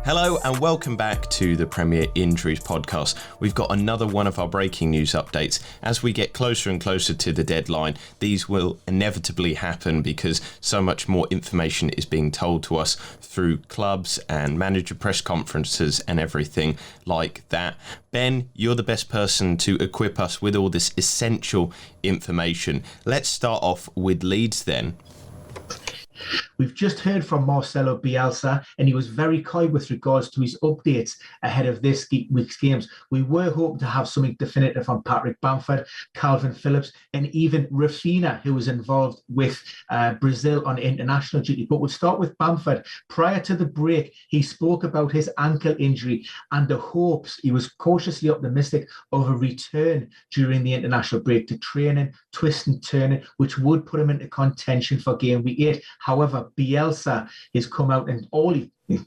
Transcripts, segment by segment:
Hello and welcome back to the Premier Injuries podcast. We've got another one of our breaking news updates. As we get closer and closer to the deadline, these will inevitably happen because so much more information is being told to us through clubs and manager press conferences and everything like that. Ben, you're the best person to equip us with all this essential information. Let's start off with Leeds then. We've just heard from Marcelo Bielsa, and he was very coy with regards to his updates ahead of this week's games. We were hoping to have something definitive on Patrick Bamford, Calvin Phillips, and even Rafinha, who was involved with Brazil on international duty. But we'll start with Bamford. Prior to the break, he spoke about his ankle injury and the hopes, he was cautiously optimistic, of a return during the international break to training, twist and turning, which would put him into contention for game week 8. However, Bielsa has come out and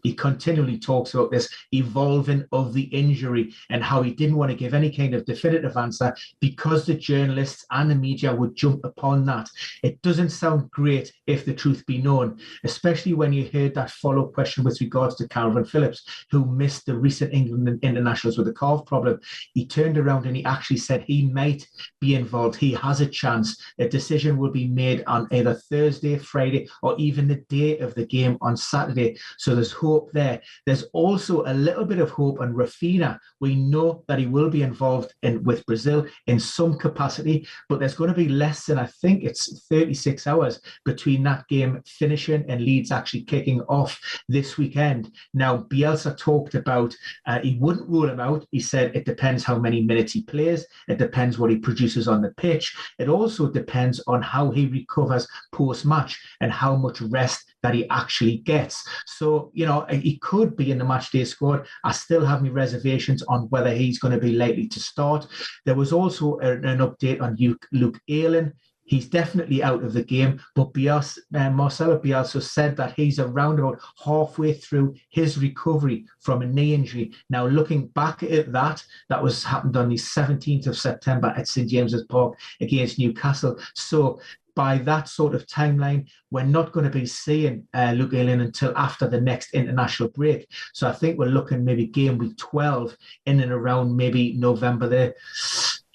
he continually talks about this evolving of the injury and how he didn't want to give any kind of definitive answer because the journalists and the media would jump upon that. It doesn't sound great if the truth be known, especially when you heard that follow-up question with regards to Calvin Phillips, who missed the recent England internationals with a calf problem. He turned around and he actually said he might be involved. He has a chance. A decision will be made on either Thursday, Friday, or even the day of the game on Saturday. So there's hope there. There's also a little bit of hope on Rafinha. We know that he will be involved with Brazil in some capacity, but there's going to be less than, I think it's 36 hours between that game finishing and Leeds actually kicking off this weekend. Now, Bielsa talked about he wouldn't rule him out. He said it depends how many minutes he plays. It depends what he produces on the pitch. It also depends on how he recovers post-match and how much rest that he actually gets. So, he could be in the matchday squad. I still have my reservations on whether he's going to be likely to start. There was also an update on Luke Ayling. He's definitely out of the game, but Marcelo Bielsa said that he's around about halfway through his recovery from a knee injury. Now, looking back at that happened on the 17th of September at St James's Park against Newcastle. So by that sort of timeline, we're not going to be seeing Luke Ayling until after the next international break. So I think we're looking maybe game week 12 in and around maybe November the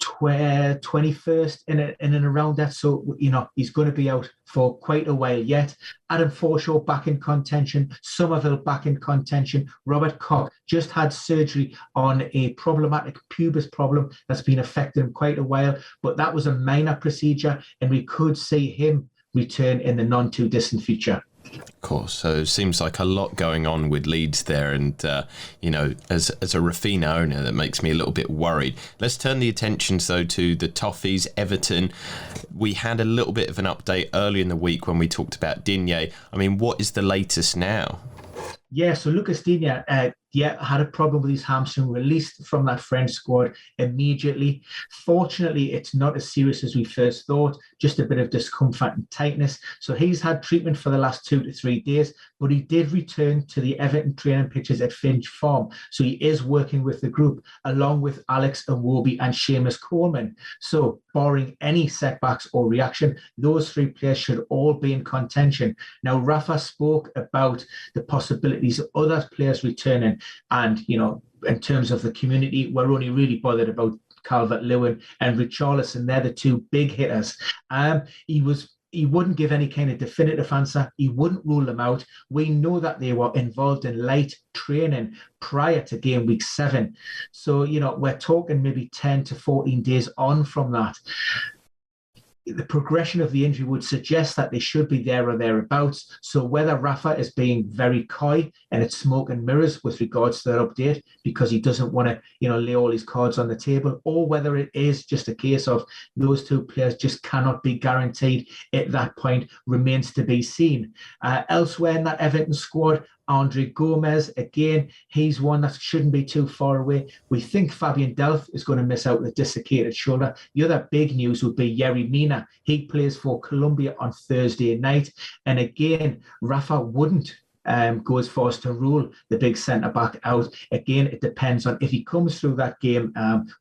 21st in and around that. So, he's going to be out for quite a while yet. Adam Forshaw back in contention. Somerville back in contention. Robert Koch just had surgery on a problematic pubis problem that's been affecting him quite a while, but that was a minor procedure and we could see him return in the non-too-distant future. Of course, so it seems like a lot going on with Leeds there, and as a Rafinha owner, that makes me a little bit worried. Let's turn the attention though to the Toffees, Everton. We had a little bit of an update early in the week when we talked about Dinnery. I mean, what is the latest now? Yeah, so Lucas Digne, had a problem with his hamstring, released from that French squad immediately. Fortunately, it's not as serious as we first thought, just a bit of discomfort and tightness. So he's had treatment for the last 2 to 3 days, but he did return to the Everton training pitches at Finch Farm. So he is working with the group, along with Alex Iwobi and Seamus Coleman. So barring any setbacks or reaction, those 3 players should all be in contention. Now, Rafa spoke about the possibilities of other players returning. And, in terms of the community, we're only really bothered about Calvert-Lewin and Richarlison. They're the 2 big hitters. He wouldn't give any kind of definitive answer. He wouldn't rule them out. We know that they were involved in light training prior to game week 7. So, we're talking maybe 10 to 14 days on from that. The progression of the injury would suggest that they should be there or thereabouts. So whether Rafa is being very coy and it's smoke and mirrors with regards to that update because he doesn't want to, lay all his cards on the table, or whether it is just a case of those 2 players just cannot be guaranteed at that point remains to be seen. Elsewhere in that Everton squad, Andre Gomez, again, he's one that shouldn't be too far away. We think Fabian Delph is going to miss out with a dislocated shoulder. The other big news would be Yerry Mina. He plays for Colombia on Thursday night. And again, Rafa wouldn't goes for us to rule the big centre-back out. Again, it depends on if he comes through that game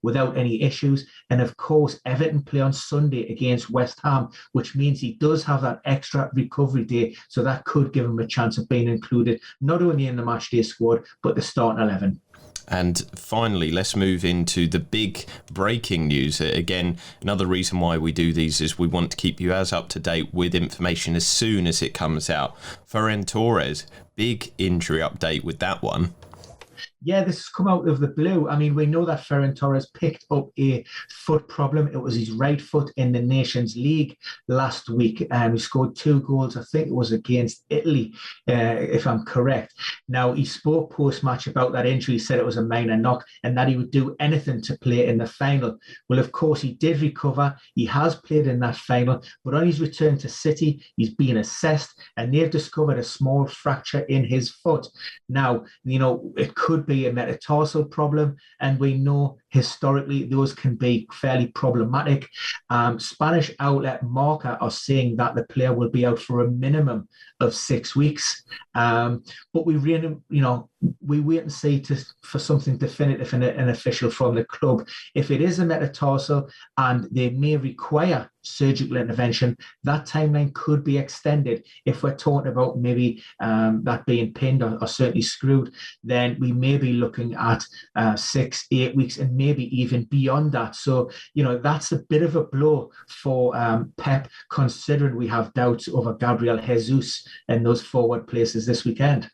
without any issues. And of course, Everton play on Sunday against West Ham, which means he does have that extra recovery day. So that could give him a chance of being included, not only in the matchday squad, but the starting 11. And finally, let's move into the big breaking news. Again, another reason why we do these is we want to keep you as up to date with information as soon as it comes out. Ferran Torres, big injury update with that one. Yeah, this has come out of the blue. I mean, we know that Ferran Torres picked up a foot problem. It was his right foot in the Nations League last week. He scored 2 goals. I think it was against Italy, if I'm correct. Now, he spoke post-match about that injury. He said it was a minor knock and that he would do anything to play in the final. Well, of course, he did recover. He has played in that final. But on his return to City, he's been assessed and they've discovered a small fracture in his foot. Now, it could be a metatarsal problem, and we know historically those can be fairly problematic. Spanish outlet Marca are saying that the player will be out for a minimum of 6 weeks. But we really, we wait and see for something definitive and official from the club. If it is a metatarsal and they may require surgical intervention, that timeline could be extended. If we're talking about maybe that being pinned or certainly screwed, then we may be looking at 6-8 weeks and maybe even beyond that. So, that's a bit of a blow for Pep, considering we have doubts over Gabriel Jesus and those forward places this weekend.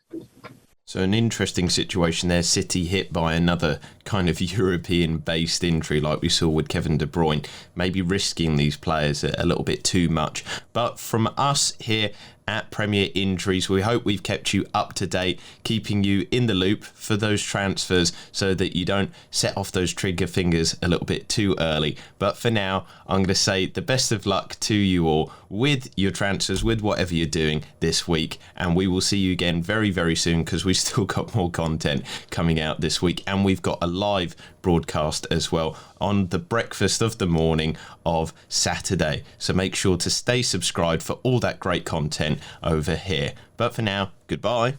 So an interesting situation there. City hit by another kind of European-based injury like we saw with Kevin De Bruyne, maybe risking these players a little bit too much. But from us here at Premier Injuries, we hope we've kept you up to date, keeping you in the loop for those transfers so that you don't set off those trigger fingers a little bit too early. But for now, I'm going to say the best of luck to you all with your transfers, with whatever you're doing this week. And we will see you again very, very soon, because we've still got more content coming out this week. And we've got a live broadcast as well on the breakfast of the morning of Saturday. So make sure to stay subscribed for all that great content over here. But for now, goodbye.